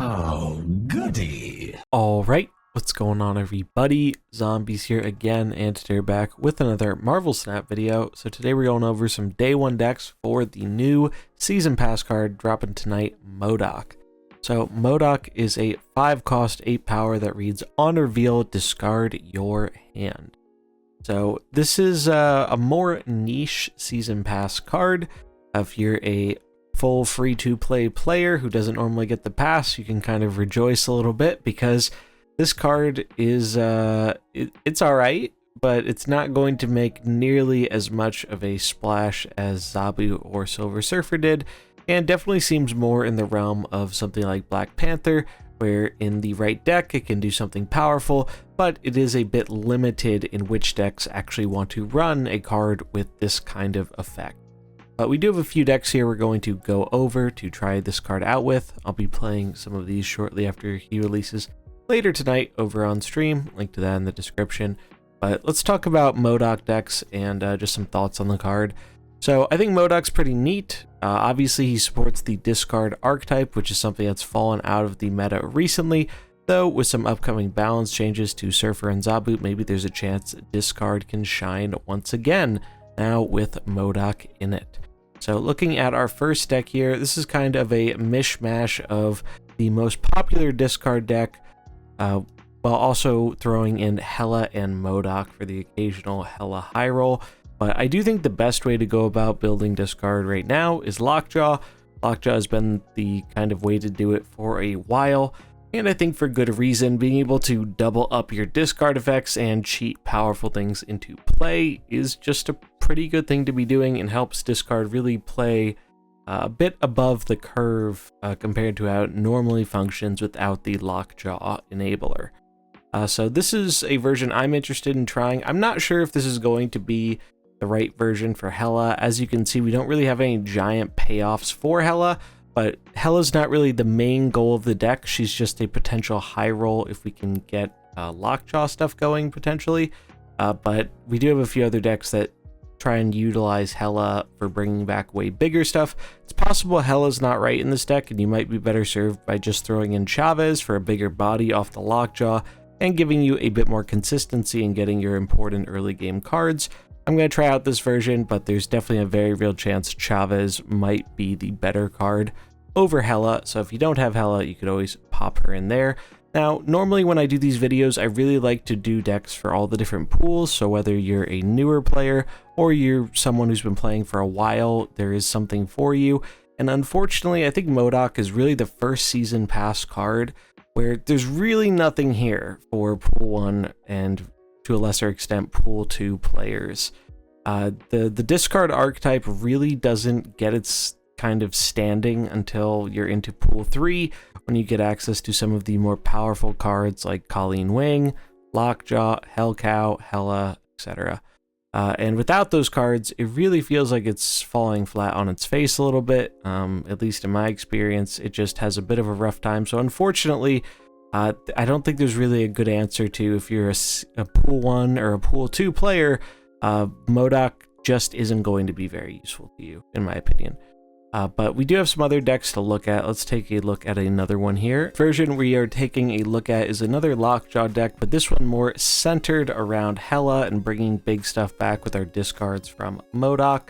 Oh, goody. Alright, what's going on everybody? Zombies here again, and today we're back with another Marvel Snap video. So today we're going over some day one decks for the new Season Pass card dropping tonight, Modok. So Modok is a 5 cost, 8 power that reads, on reveal, discard your hand. So this is a more niche Season Pass card. If you're a full free-to-play player who doesn't normally get the pass, you can kind of rejoice a little bit because this card is it's all right, but it's not going to make nearly as much of a splash as Zabu or Silver Surfer did, and definitely seems more in the realm of something like Black Panther, where in the right deck it can do something powerful, but it is a bit limited in which decks actually want to run a card with this kind of effect. But we do have a few decks here we're going to go over to try this card out with. I'll be playing some of these shortly after he releases later tonight over on stream. Link to that in the description. But let's talk about Modok decks and just some thoughts on the card. So I think Modok's pretty neat. Obviously he supports the discard archetype, which is something that's fallen out of the meta recently. Though with some upcoming balance changes to Surfer and Zabu, maybe there's a chance discard can shine once again, now with Modok in it. So looking at our first deck here, this is kind of a mishmash of the most popular discard deck, while also throwing in Hela and Modok for the occasional Hela high roll. But I do think the best way to go about building discard right now is Lockjaw. Lockjaw has been the kind of way to do it for a while, and I think for good reason. Being able to double up your discard effects and cheat powerful things into play is just a pretty good thing to be doing, and helps discard really play a bit above the curve compared to how it normally functions without the Lockjaw enabler. So this is a version I'm interested in trying. I'm not sure if this is going to be the right version for Hela. As you can see, we don't really have any giant payoffs for Hela, but Hela's not really the main goal of the deck. She's just a potential high roll if we can get Lockjaw stuff going potentially. But we do have a few other decks that try and utilize Hela for bringing back way bigger stuff. It's possible Hela's not right in this deck, and you might be better served by just throwing in Chavez for a bigger body off the Lockjaw and giving you a bit more consistency in getting your important early game cards. I'm going to try out this version, but there's definitely a very real chance Chavez might be the better card over Hela. So if you don't have Hela, you could always pop her in there. Now, normally when I do these videos, I really like to do decks for all the different pools. So whether you're a newer player or you're someone who's been playing for a while, there is something for you. And unfortunately, I think Modok is really the first season pass card where there's really nothing here for pool 1 and to a lesser extent pool 2 players. The discard archetype really doesn't get its kind of standing until you're into pool 3, when you get access to some of the more powerful cards like Colleen Wing, Lockjaw, Hellcow, Hela, etc. And without those cards, it really feels like it's falling flat on its face a little bit. At least in my experience, it just has a bit of a rough time. So unfortunately, I don't think there's really a good answer to if you're a pool 1 or a pool 2 player. Modok just isn't going to be very useful to you, in my opinion. But we do have some other decks to look at. Let's take a look at another one here. The version we are taking a look at is another Lockjaw deck, but this one more centered around Hela and bringing big stuff back with our discards from Modok.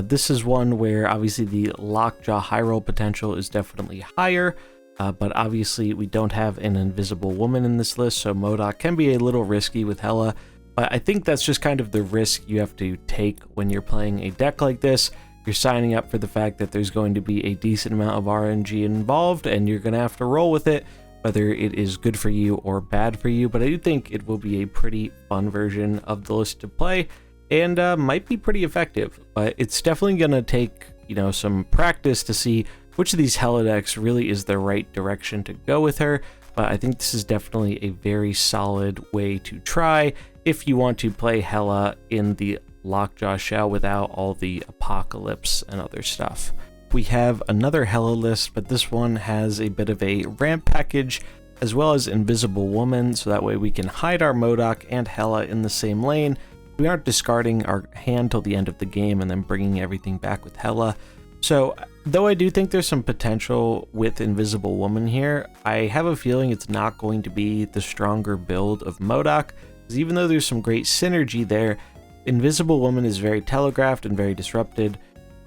This is one where obviously the Lockjaw high roll potential is definitely higher, but obviously we don't have an invisible woman in this list, so Modok can be a little risky with Hela. But I think that's just kind of the risk you have to take when you're playing a deck like this. You're signing up for the fact that there's going to be a decent amount of RNG involved, and you're going to have to roll with it, whether it is good for you or bad for you. But I do think it will be a pretty fun version of the list to play, and might be pretty effective. But it's definitely going to take, some practice to see which of these Hela decks really is the right direction to go with her. But I think this is definitely a very solid way to try if you want to play Hela in the Lockjaw shell without all the apocalypse and other stuff. We have another Hela list, but this one has a bit of a ramp package as well as Invisible Woman, so that way we can hide our Modok and Hela in the same lane. We aren't discarding our hand till the end of the game and then bringing everything back with Hela. So, though I do think there's some potential with Invisible Woman here, I have a feeling it's not going to be the stronger build of Modok, because even though there's some great synergy there, Invisible Woman is very telegraphed and very disrupted.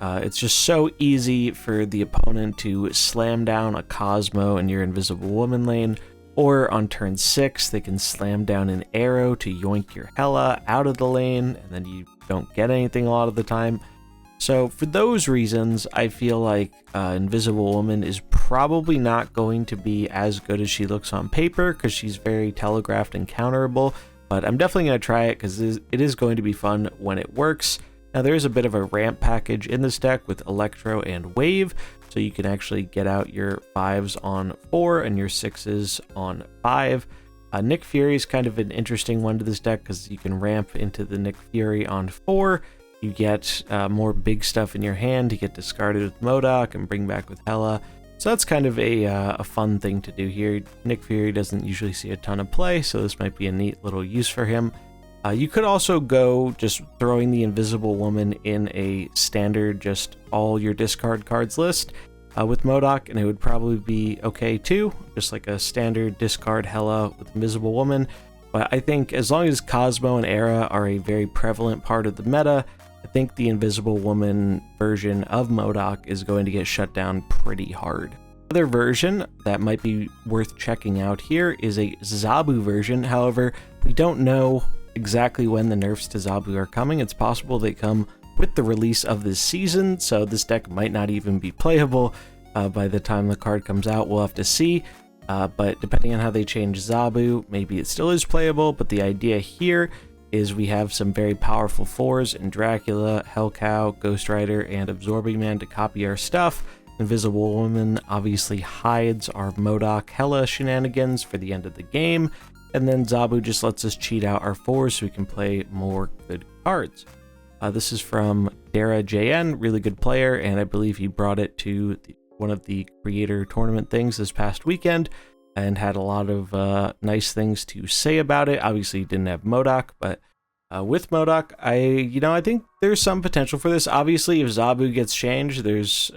It's just so easy for the opponent to slam down a Cosmo in your Invisible Woman lane, or on turn 6, they can slam down an arrow to yoink your Hela out of the lane, and then you don't get anything a lot of the time. So for those reasons, I feel like Invisible Woman is probably not going to be as good as she looks on paper, because she's very telegraphed and counterable, but I'm definitely going to try it because it is going to be fun when it works. Now there is a bit of a ramp package in this deck with Electro and Wave, so you can actually get out your 5s on 4 and your 6s on 5. Nick Fury is kind of an interesting one to this deck because you can ramp into the Nick Fury on 4. You get more big stuff in your hand to get discarded with Modok and bring back with Hela. So that's kind of a fun thing to do here. Nick Fury doesn't usually see a ton of play, so this might be a neat little use for him. You could also go just throwing the Invisible Woman in a standard, just all your discard cards list with Modok, and it would probably be okay too, just like a standard discard Hela with Invisible Woman. But I think as long as Cosmo and Era are a very prevalent part of the meta, I think the Invisible Woman version of Modok is going to get shut down pretty hard. Another version that might be worth checking out here is a Zabu version. However, we don't know exactly when the nerfs to Zabu are coming. It's possible they come with the release of this season, so this deck might not even be playable by the time the card comes out. We'll have to see, but depending on how they change Zabu, maybe it still is playable, but the idea here is we have some very powerful 4s in Dracula, Hellcow, Ghost Rider, and Absorbing Man to copy our stuff. Invisible Woman obviously hides our Modok Hela shenanigans for the end of the game, and then Zabu just lets us cheat out our 4s so we can play more good cards. This is from Dara JN, really good player, and I believe he brought it to one of the creator tournament things this past weekend and had a lot of nice things to say about it. Obviously he didn't have Modok, but with Modok, I think there's some potential for this. Obviously, if Zabu gets changed, there's,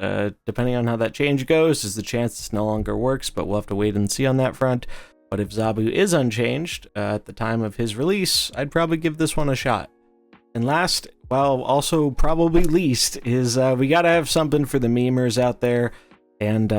depending on how that change goes, there's the chance this no longer works, but we'll have to wait and see on that front. But if Zabu is unchanged at the time of his release, I'd probably give this one a shot. And last, well, also probably least, is we gotta have something for the memers out there. And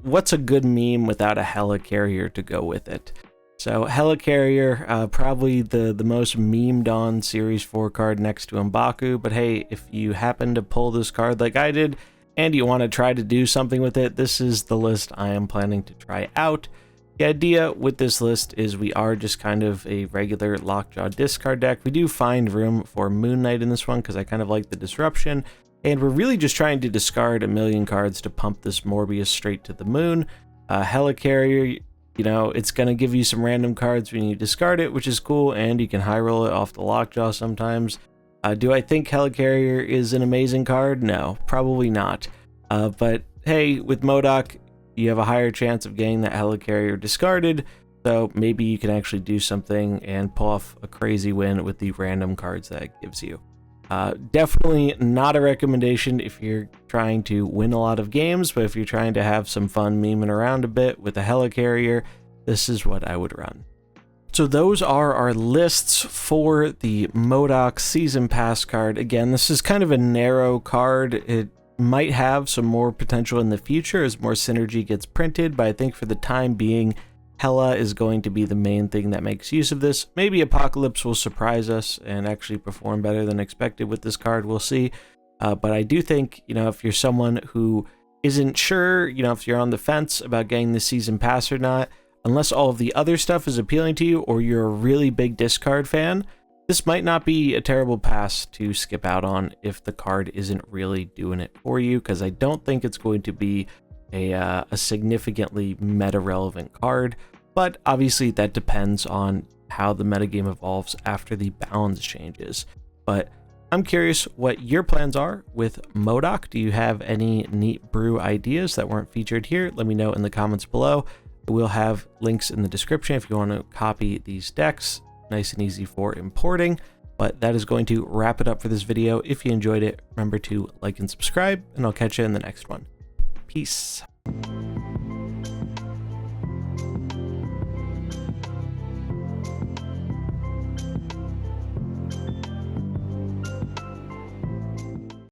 what's a good meme without a Helicarrier to go with it? So Helicarrier, probably the most memed on Series 4 card next to M'Baku, but hey, if you happen to pull this card like I did, and you want to try to do something with it, this is the list I am planning to try out. The idea with this list is we are just kind of a regular Lockjaw discard deck. We do find room for Moon Knight in this one because I kind of like the disruption, and we're really just trying to discard a million cards to pump this Morbius straight to the moon. Helicarrier, it's going to give you some random cards when you discard it, which is cool, and you can high roll it off the Lockjaw sometimes. Do I think Helicarrier is an amazing card? No, probably not. But hey, with Modok, you have a higher chance of getting that Helicarrier discarded, so maybe you can actually do something and pull off a crazy win with the random cards that it gives you. Definitely not a recommendation if you're trying to win a lot of games, but if you're trying to have some fun memeing around a bit with a Helicarrier, this is what I would run. So those are our lists for the Modok Season Pass card. Again, this is kind of a narrow card. It might have some more potential in the future as more synergy gets printed, but I think for the time being, Hela is going to be the main thing that makes use of this. Maybe Apocalypse will surprise us and actually perform better than expected with this card, we'll see. But I do think, if you're someone who isn't sure, if you're on the fence about getting the Season Pass or not, unless all of the other stuff is appealing to you or you're a really big discard fan, this might not be a terrible pass to skip out on if the card isn't really doing it for you, because I don't think it's going to be a significantly meta-relevant card, but obviously that depends on how the metagame evolves after the balance changes. But I'm curious what your plans are with Modok. Do you have any neat brew ideas that weren't featured here? Let me know in the comments below. We'll have links in the description if you want to copy these decks. Nice and easy for importing. But that is going to wrap it up for this video. If you enjoyed it, remember to like and subscribe, and I'll catch you in the next one. Peace.